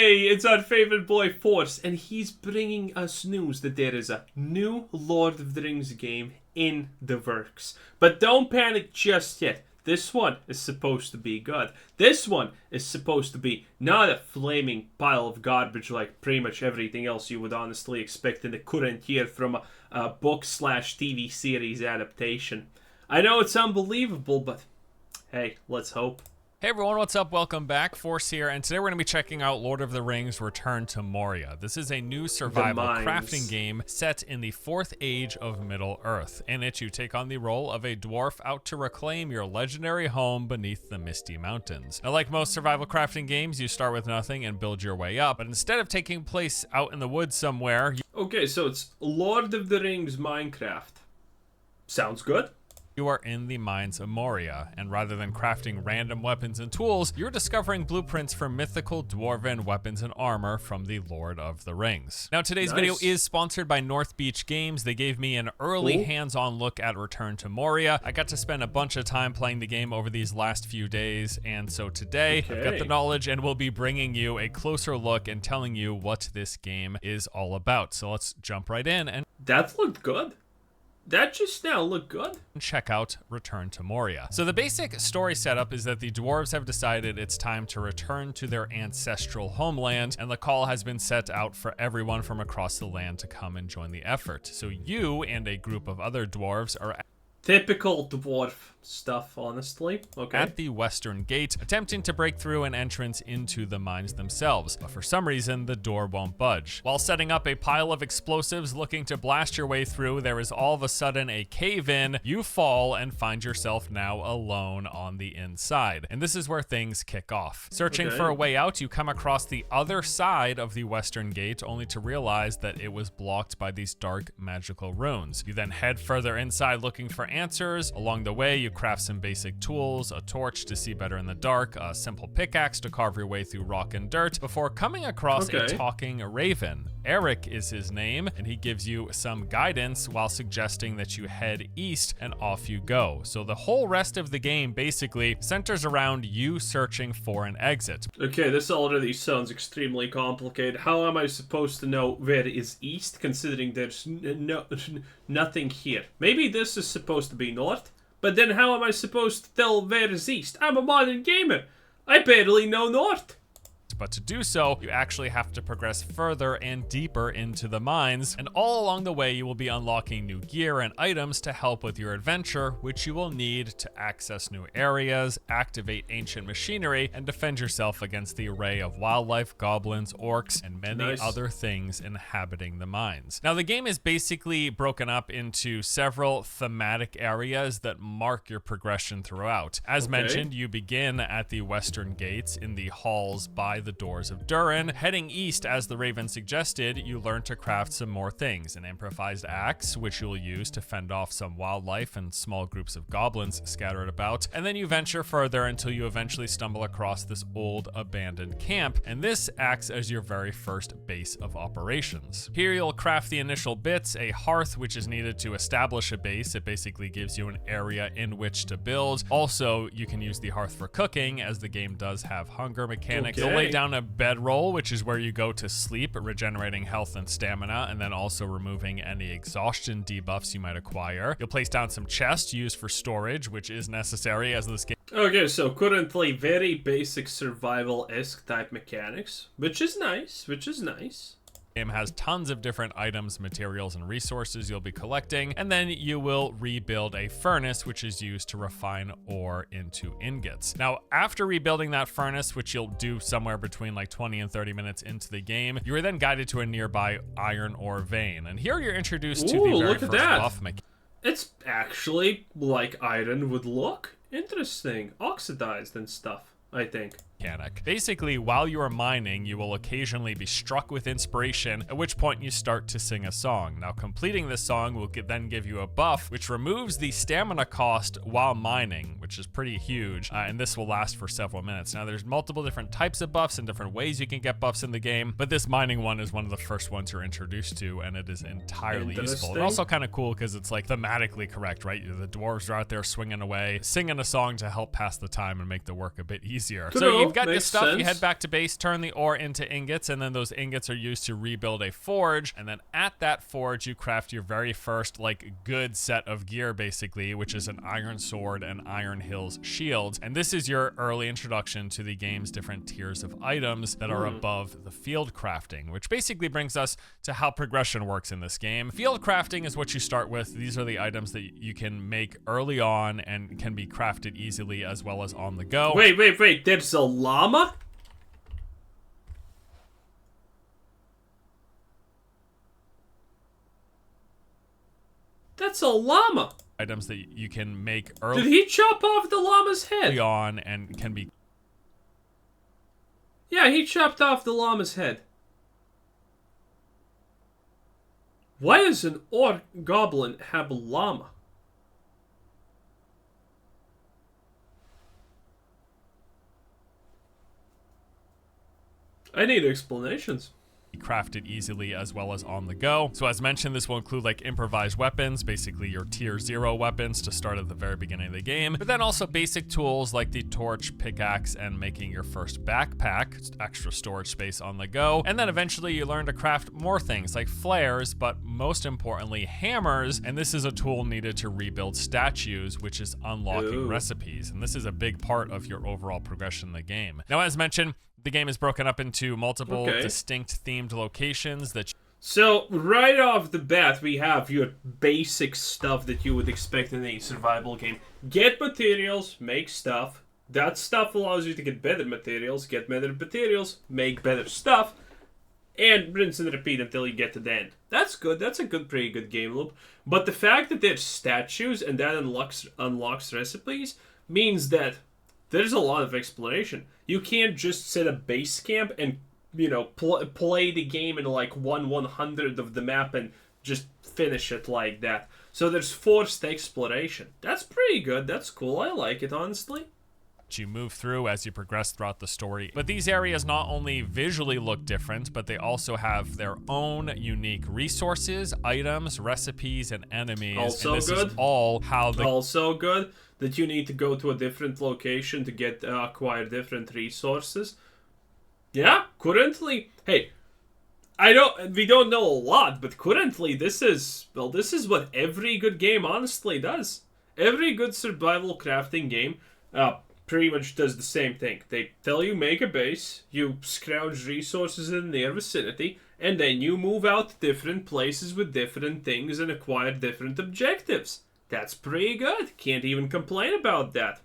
Hey, it's our favorite boy Force, and he's bringing us news that there is a new Lord of the Rings game in the works. But don't panic just yet. This one is supposed to be good. This one is supposed to be not a flaming pile of garbage like pretty much everything else you would honestly expect in the current year from a book/TV series adaptation. I know it's unbelievable, but hey, let's hope. Hey everyone, what's up? Welcome back. Force here, and today we're going to be checking out Lord of the Rings Return to Moria. This is a new survival crafting game set in the 4th age of Middle-earth. In it, you take on the role of a dwarf out to reclaim your legendary home beneath the Misty Mountains. Now, like most survival crafting games, you start with nothing and build your way up, but instead of taking place out in the woods somewhere... Okay, so it's Lord of the Rings Minecraft. Sounds good. You are in the mines of Moria, and rather than crafting random weapons and tools, you're discovering blueprints for mythical dwarven weapons and armor from the Lord of the Rings. Now, today's video is sponsored by North Beach Games. They gave me an early hands-on look at Return to Moria. I got to spend a bunch of time playing the game over these last few days, and so today I've got the knowledge and we'll be bringing you a closer look and telling you what this game is all about. So let's jump right in and... That looked good. That just now looked good. Check out Return to Moria. So the basic story setup is that the dwarves have decided it's time to return to their ancestral homeland, and the call has been set out for everyone from across the land to come and join the effort. So you and a group of other dwarves are typical dwarf stuff, honestly. Okay. At the western gate, attempting to break through an entrance into the mines themselves, but for some reason, the door won't budge. While setting up a pile of explosives looking to blast your way through, there is all of a sudden a cave-in, you fall, and find yourself now alone on the inside. And this is where things kick off. Searching for a way out, you come across the other side of the western gate, only to realize that it was blocked by these dark magical runes. You then head further inside looking for answers. Along the way, you craft some basic tools, a torch to see better in the dark, a simple pickaxe to carve your way through rock and dirt, before coming across a talking raven. Eric is his name, and he gives you some guidance while suggesting that you head east, and off you go. So the whole rest of the game basically centers around you searching for an exit. Okay, this already sounds extremely complicated. How am I supposed to know where is east, considering there's nothing here? Maybe this is supposed to be north, but then how am I supposed to tell where is east? I'm a modern gamer. I barely know north. But to do so, you actually have to progress further and deeper into the mines, and all along the way you will be unlocking new gear and items to help with your adventure, which you will need to access new areas, activate ancient machinery, and defend yourself against the array of wildlife, goblins, orcs, and many other things inhabiting the mines. Now, the game is basically broken up into several thematic areas that mark your progression throughout. As mentioned, you begin at the western gates in the halls by the doors of Durin. Heading east, as the Raven suggested, you learn to craft some more things. An improvised axe, which you'll use to fend off some wildlife and small groups of goblins scattered about. And then you venture further until you eventually stumble across this old abandoned camp, and this acts as your very first base of operations. Here you'll craft the initial bits, a hearth, which is needed to establish a base. It basically gives you an area in which to build. Also, you can use the hearth for cooking, as the game does have hunger mechanics. You'll lay down a bedroll, which is where you go to sleep, regenerating health and stamina, and then also removing any exhaustion debuffs you might acquire. You'll place down some chests used for storage, which is necessary as this game... Okay, so currently very basic survival-esque type mechanics, which is nice. Game has tons of different items, materials, and resources you'll be collecting, and then you will rebuild a furnace, which is used to refine ore into ingots. Now, after rebuilding that furnace, which you'll do somewhere between like 20 and 30 minutes into the game, you are then guided to a nearby iron ore vein, and here you're introduced to the very first buff mechanic. It's actually like iron would look. Interesting. Oxidized and stuff, I think. Basically, while you are mining, you will occasionally be struck with inspiration, at which point you start to sing a song. Now, completing this song will then give you a buff, which removes the stamina cost while mining, which is pretty huge, and this will last for several minutes. Now, there's multiple different types of buffs and different ways you can get buffs in the game, but this mining one is one of the first ones you're introduced to, and it is entirely useful. And also kind of cool because it's like thematically correct, right? The dwarves are out there swinging away, singing a song to help pass the time and make the work a bit easier. So you've got this makes stuff, sense. you head back to base, turn the ore into ingots, and then those ingots are used to rebuild a forge. And then at that forge, you craft your very first, like, good set of gear, basically, which is an iron sword and Iron Hills shields. And this is your early introduction to the game's different tiers of items that are above the field crafting, which basically brings us to how progression works in this game. Field crafting is what you start with. These are the items that you can make early on and can be crafted easily as well as on the go. Wait. There's a llama? That's a llama. Items that you can make Did early he chop off the llama's head? on and can be... Yeah, he chopped off the llama's head. Why does an orc goblin have a llama? I need explanations. crafted easily as well as on the go. So as mentioned, this will include like improvised weapons, basically your tier 0 weapons to start at the very beginning of the game, but then also basic tools like the torch, pickaxe, and making your first backpack, extra storage space on the go. And then eventually you learn to craft more things like flares, but most importantly hammers, and this is a tool needed to rebuild statues, which is unlocking recipes, and this is a big part of your overall progression in the game. Now, as mentioned, the game is broken up into multiple distinct themed locations that So, right off the bat, we have your basic stuff that you would expect in a survival game. Get materials, make stuff. That stuff allows you to get better materials, make better stuff, and rinse and repeat until you get to the end. That's good. That's a pretty good game loop. But the fact that there's statues and that unlocks recipes means that there's a lot of exploration. You can't just set a base camp and, you know, play the game in like 1/100th of the map and just finish it like that. So there's forced exploration. That's pretty good. That's cool. I like it, honestly. you move through as you progress throughout the story. But these areas not only visually look different, but they also have their own unique resources, items, recipes, and enemies. Also and this good. Is all how the Also good that you need to go to a different location to get acquire different resources. Yeah, currently, hey, we don't know a lot, but currently this is what every good game honestly does. Every good survival crafting game pretty much does the same thing. They tell you make a base, you scrounge resources in the near vicinity, and then you move out to different places with different things and acquire different objectives. That's pretty good. Can't even complain about that.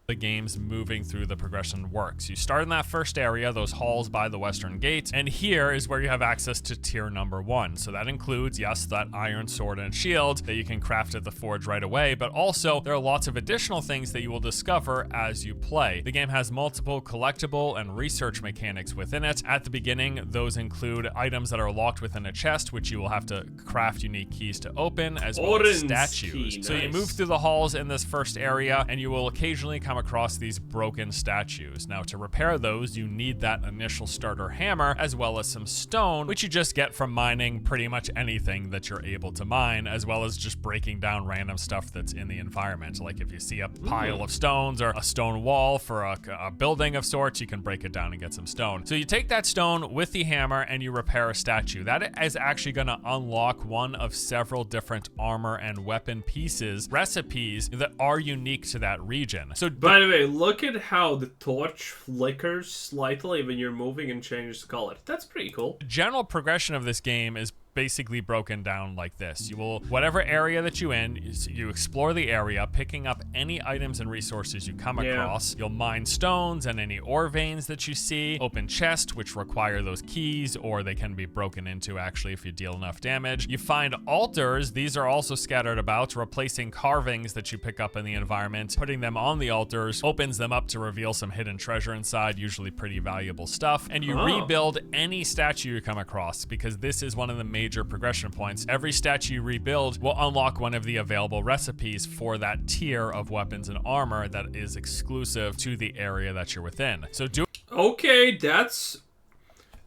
The game's moving through the progression works. You start in that first area, those halls by the western gate, and here is where you have access to tier number 1. So that includes, yes, that iron sword and shield that you can craft at the forge right away, but also there are lots of additional things that you will discover as you play. The game has multiple collectible and research mechanics within it. At the beginning, those include items that are locked within a chest, which you will have to craft unique keys to open, as well as statues. Key, so nice. you move through the halls in this first area, and you will occasionally come across these broken statues. Now, to repair those, you need that initial starter hammer, as well as some stone, which you just get from mining pretty much anything that you're able to mine, as well as just breaking down random stuff that's in the environment. Like if you see a pile of stones or a stone wall for a building of sorts, you can break it down and get some stone. So you take that stone with the hammer and you repair a statue. That is actually going to unlock one of several different armor and weapon pieces, recipes that are unique to that region. So By the way, look at how the torch flickers slightly when you're moving and changes color. That's pretty cool. the general progression of this game is basically broken down like this. You will, whatever area that you in, you explore the area, picking up any items and resources you come across. You'll mine stones and any ore veins that you see, open chests, which require those keys, or they can be broken into actually if you deal enough damage. You find altars. These are also scattered about, replacing carvings that you pick up in the environment. Putting them on the altars opens them up to reveal some hidden treasure inside, usually pretty valuable stuff. And you rebuild any statue you come across, because this is one of the major progression points. Every statue you rebuild will unlock one of the available recipes for that tier of weapons and armor that is exclusive to the area that you're within. So Okay, that's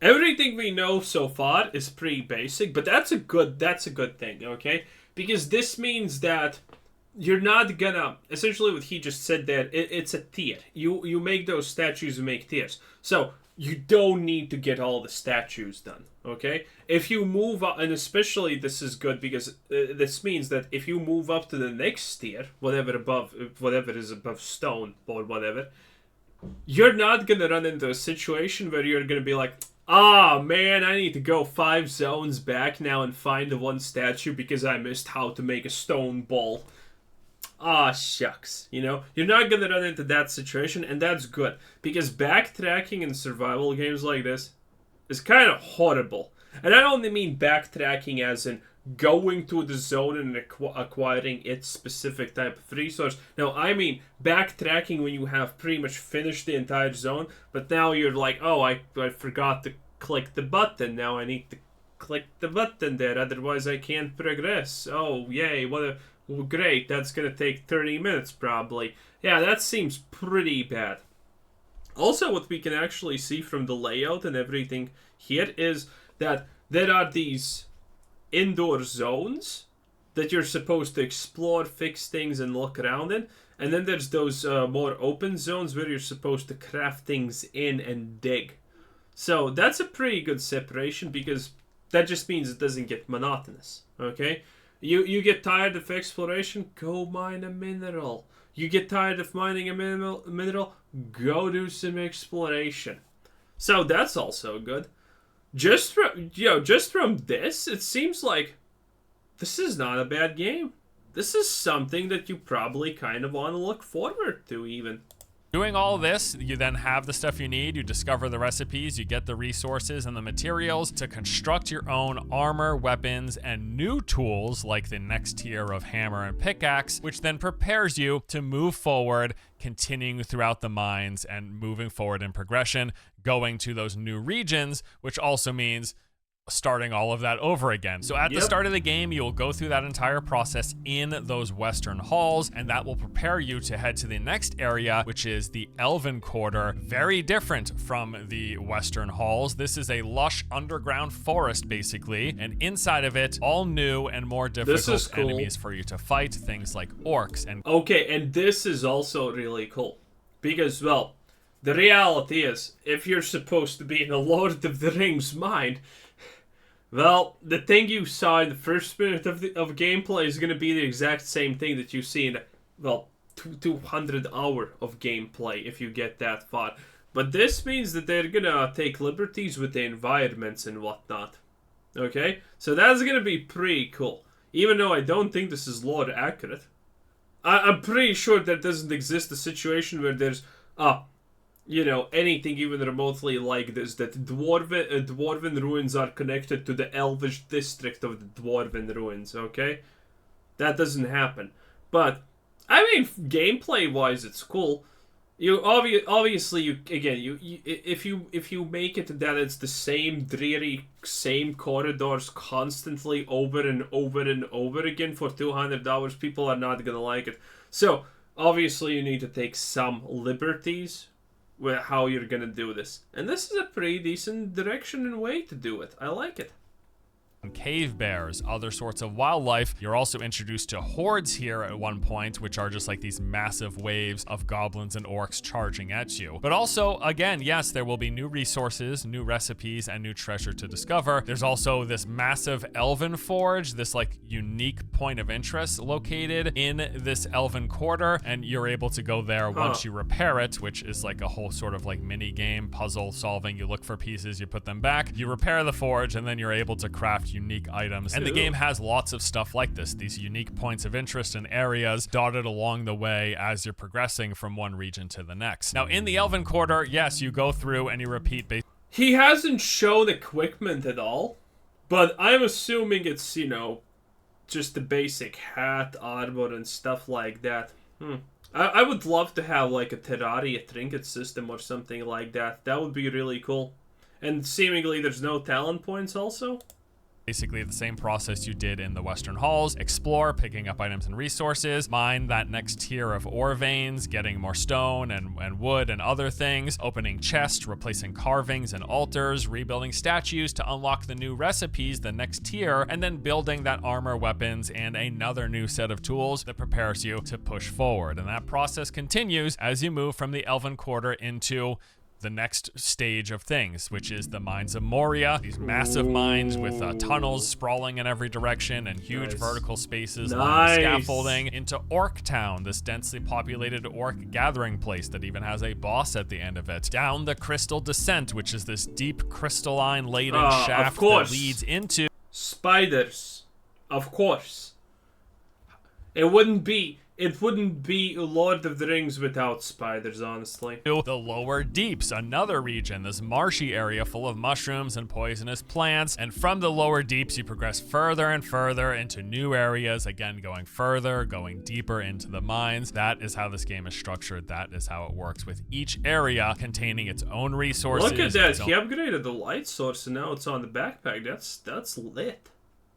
everything we know so far is pretty basic, but that's a good thing, okay? Because this means that you're not gonna, essentially what he just said there, it's a tier. You make those statues, you make tiers. So you don't need to get all the statues done, okay? If you move up, and especially this is good because this means that if you move up to the next tier, whatever is above stone or whatever, you're not gonna run into a situation where you're gonna be like, ah, man, I need to go 5 zones back now and find the one statue because I missed how to make a stone ball. Ah, shucks. You know, you're not gonna run into that situation, and that's good. Because backtracking in survival games like this is kind of horrible. And I don't mean backtracking as in going to the zone and acquiring its specific type of resource. No, I mean backtracking when you have pretty much finished the entire zone, but now you're like, oh, I forgot to click the button. Now I need to click the button there, otherwise I can't progress. Oh, yay, well, great, that's gonna take 30 minutes probably. Yeah, that seems pretty bad. Also, what we can actually see from the layout and everything here is that there are these indoor zones that you're supposed to explore, fix things, and look around in. And then there's those more open zones where you're supposed to craft things in and dig. So that's a pretty good separation because that just means it doesn't get monotonous, okay? You get tired of exploration, go mine a mineral. You get tired of mining a mineral, go do some exploration. So that's also good. Just from this, it seems like this is not a bad game. This is something that you probably kind of want to look forward to even. Doing all this, you then have the stuff you need, you discover the recipes, you get the resources and the materials to construct your own armor, weapons, and new tools like the next tier of hammer and pickaxe, which then prepares you to move forward, continuing throughout the mines and moving forward in progression, going to those new regions, which also means starting all of that over again. So at the start of the game, you will go through that entire process in those western halls, and that will prepare you to head to the next area, which is the Elven Quarter. Very different from the western halls. This is a lush underground forest, basically, and inside of it, all new and more difficult enemies for you to fight, things like orcs and... Okay, and this is also really cool, because, well, the reality is, if you're supposed to be in a Lord of the Rings mind, well, the thing you saw in the first minute of gameplay is going to be the exact same thing that you see in, well, 200 hours of gameplay if you get that far. But this means that they're going to take liberties with the environments and whatnot. Okay? So that's going to be pretty cool. Even though I don't think this is lore accurate. I'm pretty sure there doesn't exist a situation where there's, anything even remotely like this, that dwarven ruins are connected to the elvish district of the dwarven ruins, okay? That doesn't happen. But, I mean, gameplay-wise, it's cool. You obviously, if you make it that it's the same dreary, same corridors constantly over and over and over again for $200, people are not gonna like it. So, obviously, you need to take some liberties with how you're gonna do this. And this is a pretty decent direction and way to do it. I like it. Cave bears, other sorts of wildlife. You're also introduced to hordes here at one point, which are just like these massive waves of goblins and orcs charging at you. But also, again, yes, there will be new resources, new recipes, and new treasure to discover. There's also this massive elven forge, this like unique point of interest located in this Elven Quarter, and you're able to go there once you repair it, which is like a whole sort of like mini game, puzzle solving. You look for pieces, you put them back, you repair the forge, and then you're able to craft unique items. And the game has lots of stuff like this, these unique points of interest and areas dotted along the way as you're progressing from one region to the next. Now, in the Elven Quarter, yes, you go through and you repeat. He hasn't shown equipment at all, but I'm assuming it's, just the basic hat, armor, and stuff like that. I would love to have like a Terraria trinket system or something like that. That would be really cool. And seemingly there's no talent points also. Basically the same process you did in the Western Halls. Explore, picking up items and resources, mine that next tier of ore veins, getting more stone and wood and other things, opening chests, replacing carvings and altars, rebuilding statues to unlock the new recipes, the next tier, and then building that armor, weapons, and another new set of tools that prepares you to push forward. And that process continues as you move from the Elven Quarter into the next stage of things, which is the mines of Moria, these massive mines with tunnels sprawling in every direction and huge vertical spaces along scaffolding, into Orc Town, this densely populated orc gathering place that even has a boss at the end of it, down the Crystal Descent, which is this deep crystalline laden shaft that leads into spiders. Of course. It wouldn't be Lord of the Rings without spiders, honestly. The lower deeps, another region, this marshy area full of mushrooms and poisonous plants. And from the lower deeps, you progress further and further into new areas, again, going further, going deeper into the mines. That is how this game is structured. That is how it works, with each area containing its own resources. Look at that. He upgraded the light source and now it's on the backpack. That's lit.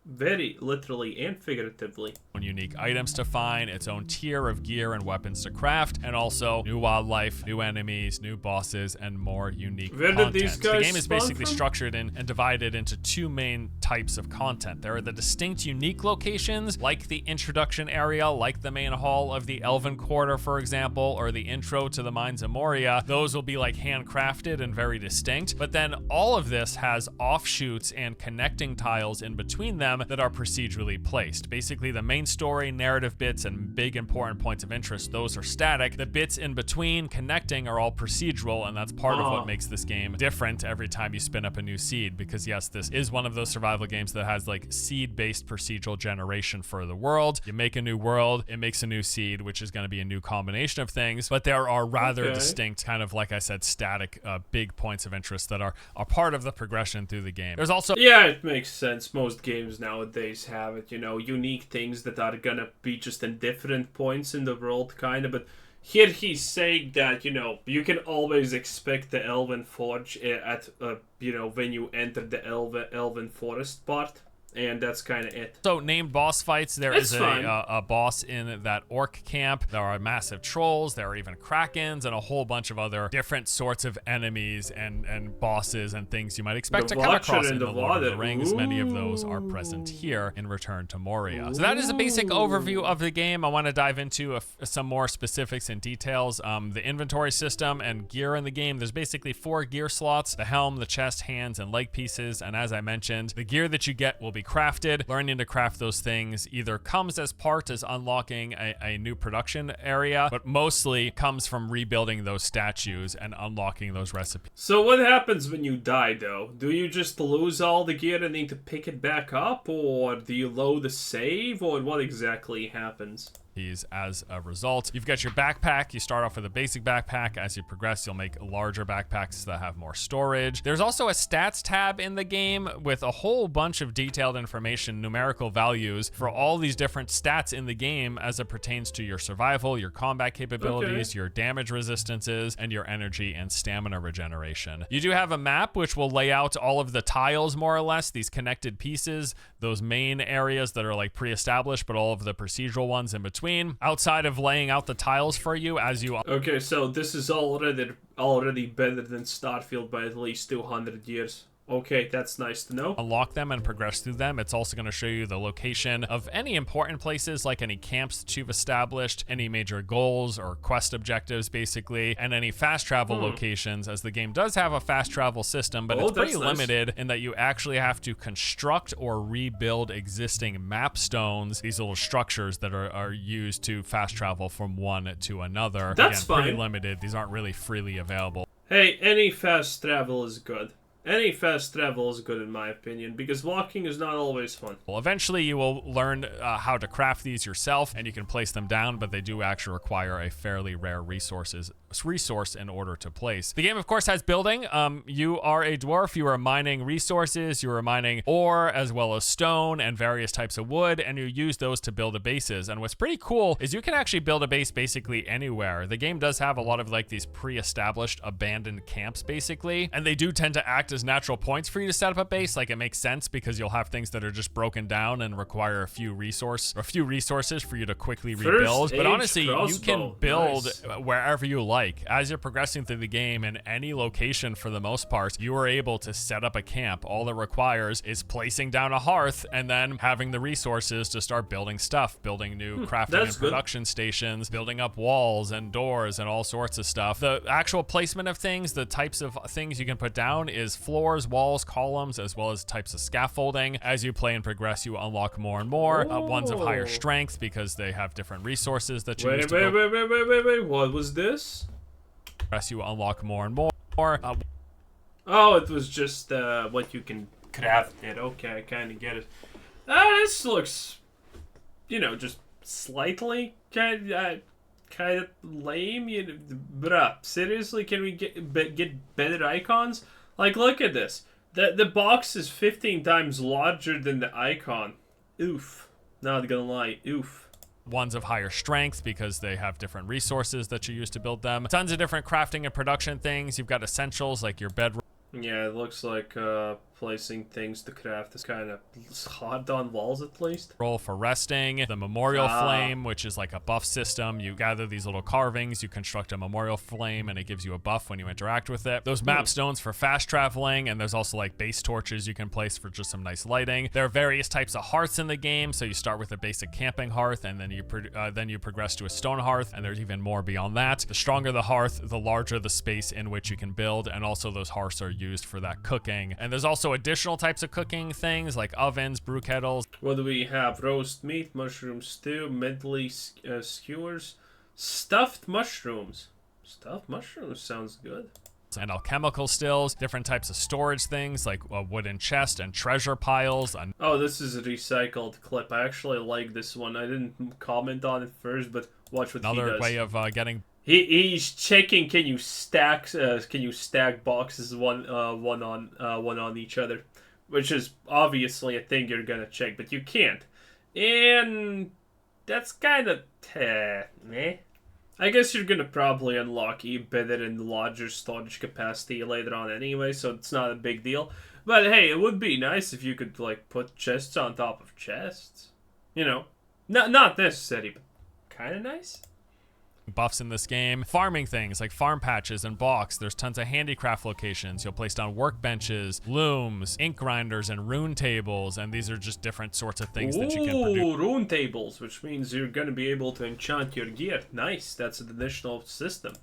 Very literally and figuratively. Unique items to find, its own tier of gear and weapons to craft, and also new wildlife, new enemies, new bosses, and more unique content. The game is basically structured and divided into two main types of content. There are the distinct unique locations, like the introduction area, like the main hall of the Elven Quarter, for example, or the intro to the Mines of Moria. Those will be like handcrafted and very distinct, but then all of this has offshoots and connecting tiles in between them that are procedurally placed. Basically, the main story, narrative bits, and big important points of interest, those are static. The bits in between connecting are all procedural, and that's part of what makes this game different every time you spin up a new seed, because yes, this is one of those survival games that has like seed-based procedural generation for the world. You make a new world, it makes a new seed, which is going to be a new combination of things, but there are rather distinct, kind of like I said, static big points of interest that are part of the progression through the game. There's also... Yeah, it makes sense. Most games nowadays have it, unique things that are gonna be just in different points in the world, kind of, but here he's saying that, you can always expect the Elven Forge at, when you enter the Elven Forest part. And that's kind of it. So named boss fights, there is a boss in that orc camp. There are massive trolls. There are even krakens and a whole bunch of other different sorts of enemies and bosses and things you might expect to come across in the Lord of the Rings. Many of those are present here in Return to Moria. So that is a basic overview of the game. I want to dive into some more specifics and details. The inventory system and gear in the game. There's basically 4 gear slots: the helm, the chest, hands, and leg pieces. And as I mentioned, the gear that you get will be crafted. Learning to craft those things either comes as part as unlocking a new production area, but mostly comes from rebuilding those statues and unlocking those recipes. So what happens when you die, though? Do you just lose all the gear and need to pick it back up, or do you load a save, or what exactly happens? As a result, you've got your backpack. You start off with a basic backpack. As you progress, you'll make larger backpacks that have more storage. There's also a stats tab in the game with a whole bunch of detailed information, numerical values for all these different stats in the game as it pertains to your survival, your combat capabilities, your damage resistances, and your energy and stamina regeneration. You do have a map which will lay out all of the tiles, more or less, these connected pieces, those main areas that are like pre-established, but all of the procedural ones in between. Outside of laying out the tiles for you as you... Okay, so this is already better than Starfield by at least 200 years. Okay, that's nice to know. Unlock them and progress through them. It's also going to show you the location of any important places, like any camps that you've established, any major goals or quest objectives, basically, and any fast travel locations, as the game does have a fast travel system, but it's pretty limited in that you actually have to construct or rebuild existing map stones, these little structures that are used to fast travel from one to another. That's fine. Pretty limited. These aren't really freely available. Hey, any fast travel is good. Any fast travel is good in my opinion, because walking is not always fun. Well, eventually you will learn how to craft these yourself, and you can place them down, but they do actually require a fairly rare resource in order to place. The game, of course, has building. You are a dwarf. You are mining resources. You are mining ore as well as stone and various types of wood, and you use those to build a bases. And what's pretty cool is you can actually build a base basically anywhere. The game does have a lot of like these pre-established abandoned camps basically, and they do tend to act as as natural points for you to set up a base. Like, it makes sense because you'll have things that are just broken down and require a few resources for you to quickly rebuild. But honestly, you can build wherever you like. As you're progressing through the game, in any location for the most part, you are able to set up a camp. All it requires is placing down a hearth and then having the resources to start building stuff, building new crafting and production stations, building up walls and doors and all sorts of stuff. The actual placement of things, the types of things you can put down is floors, walls, columns, as well as types of scaffolding. As you play and progress, you unlock more and more. Ones of higher strength because they have different resources that you use to build. Wait, what was this? As you unlock more and more. Oh, it was just what you can craft it. Okay, I kind of get it. This looks, you know, just slightly kind of lame. Bruh, seriously, can we get better icons? Like, look at this. The box is 15 times larger than the icon. Oof. Not gonna lie. Oof. Ones of higher strength because they have different resources that you use to build them. Tons of different crafting and production things. You've got essentials like your bedroom. Yeah, it looks like placing things to craft is kind of hard on walls at least. Roll for resting. The memorial flame, which is like a buff system. You gather these little carvings, you construct a memorial flame, and it gives you a buff when you interact with it. Those map stones for fast traveling, and there's also like base torches you can place for just some nice lighting. There are various types of hearths in the game, so you start with a basic camping hearth, and then you progress to a stone hearth, and there's even more beyond that. The stronger the hearth, the larger the space in which you can build, and also those hearths are used for that cooking. And there's also additional types of cooking things like ovens, brew kettles. What do we have? Roast meat, mushroom stew, medley skewers, stuffed mushrooms. Stuffed mushrooms sounds good. And alchemical stills, different types of storage things like a wooden chest and treasure piles. Oh, this is a recycled clip. I actually like this one. I didn't comment on it first, but watch what he does. Another way of getting... He's checking. Can you stack boxes one on each other, which is obviously a thing you're gonna check, but you can't, and that's kind of meh. I guess you're gonna probably unlock better and larger storage capacity later on anyway, so it's not a big deal. But hey, it would be nice if you could like put chests on top of chests. You know, not necessary, but kind of nice. Buffs in this game. Farming things like farm patches and blocks. There's tons of handicraft locations. You'll place down workbenches, looms, ink grinders, and rune tables, and these are just different sorts of things that you can produce. Ooh, rune tables, which means you're going to be able to enchant your gear. Nice, that's an additional system.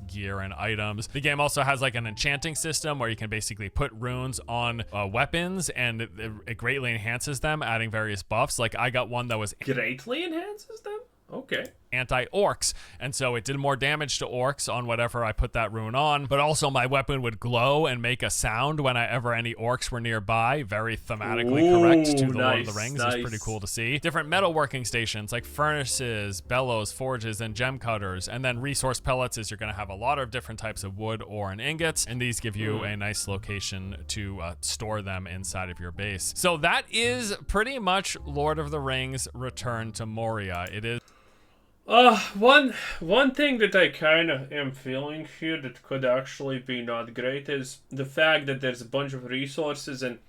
Gear and items. The game also has like an enchanting system where you can basically put runes on weapons, and it greatly enhances them, adding various buffs. Like I got one that was... Greatly enhances them? Okay. Anti-orcs, and so it did more damage to orcs on whatever I put that rune on, but also my weapon would glow and make a sound whenever any orcs were nearby. Very thematically correct to the Lord of the Rings. It's pretty cool to see. Different metalworking stations like furnaces, bellows, forges, and gem cutters, and then resource pellets is you're going to have a lot of different types of wood, ore, and ingots, and these give you a nice location to store them inside of your base. So that is pretty much Lord of the Rings Return to Moria. It is... One thing that I kind of am feeling here that could actually be not great is the fact that there's a bunch of resources and,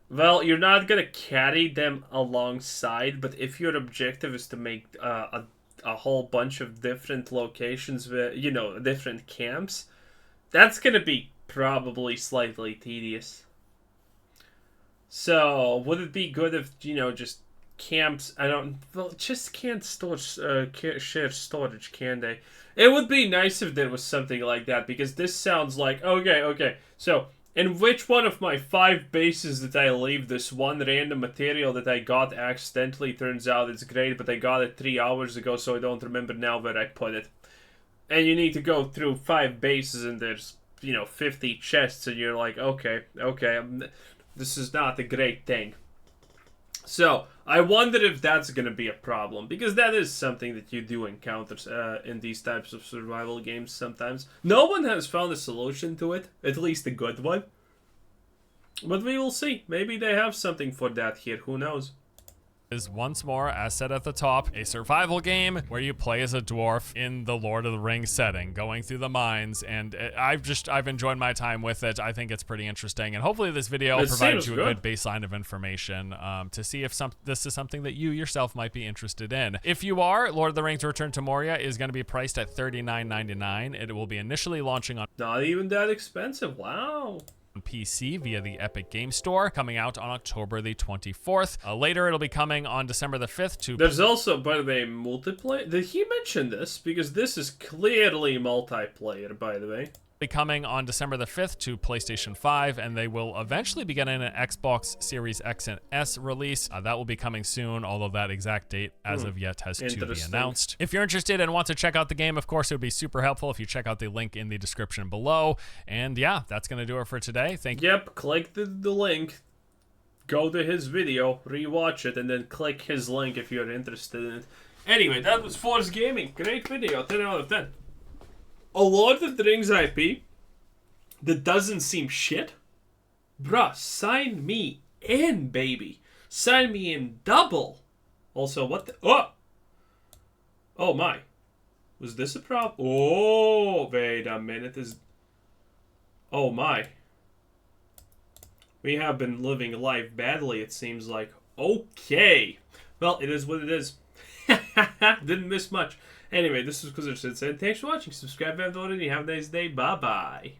well, you're not gonna carry them alongside, but if your objective is to make a whole bunch of different locations with, you know, different camps, that's gonna be probably slightly tedious. So, would it be good if, you know, just camps, just can't share storage, can they? It would be nice if there was something like that, because this sounds like, okay, so in which one of my 5 bases did I leave this one random material that I got accidentally? Turns out it's great, but I got it 3 hours ago, so I don't remember now where I put it. And you need to go through 5 bases, and there's, you know, 50 chests, and you're like, okay, this is not a great thing. So, I wonder if that's going to be a problem, because that is something that you do encounter in these types of survival games sometimes. No one has found a solution to it, at least a good one. But we will see. Maybe they have something for that here, who knows? is once more, as said at the top, a survival game where you play as a dwarf in the Lord of the Rings setting, going through the mines, and I've enjoyed my time with it. I think it's pretty interesting, and hopefully this video provides you a good baseline of information to see if this is something that you yourself might be interested in. If you are, Lord of the Rings Return to Moria is going to be priced at $39.99. It will be initially launching on not even that expensive. Wow. PC via the Epic Game Store, coming out on October the 24th. Later, it'll be coming on December the 5th to... There's also, by the way, multiplayer. Did he mention this? Because this is clearly multiplayer, by the way. Be coming on December the 5th to PlayStation 5, and they will eventually be getting an Xbox Series X and S release. That will be coming soon, although that exact date as of yet has to be announced. If you're interested and want to check out the game, of course, it would be super helpful if you check out the link in the description below. And yeah, that's going to do it for today. Thank you. Yep, click the link, go to his video, rewatch it, and then click his link if you're interested in it. Anyway, that was Force Gaming. Great video, 10 out of 10. A Lord of the Rings IP that doesn't seem shit? Bruh, sign me in, baby. Sign me in double. Also, what the... Oh! Oh, my. Was this a problem? Oh, wait a minute. Oh, my. We have been living life badly, it seems like. Okay. Well, it is what it is. Didn't miss much. Anyway, this was Procedural, and thanks for watching. Subscribe if you haven't already. Have a nice day. Bye-bye.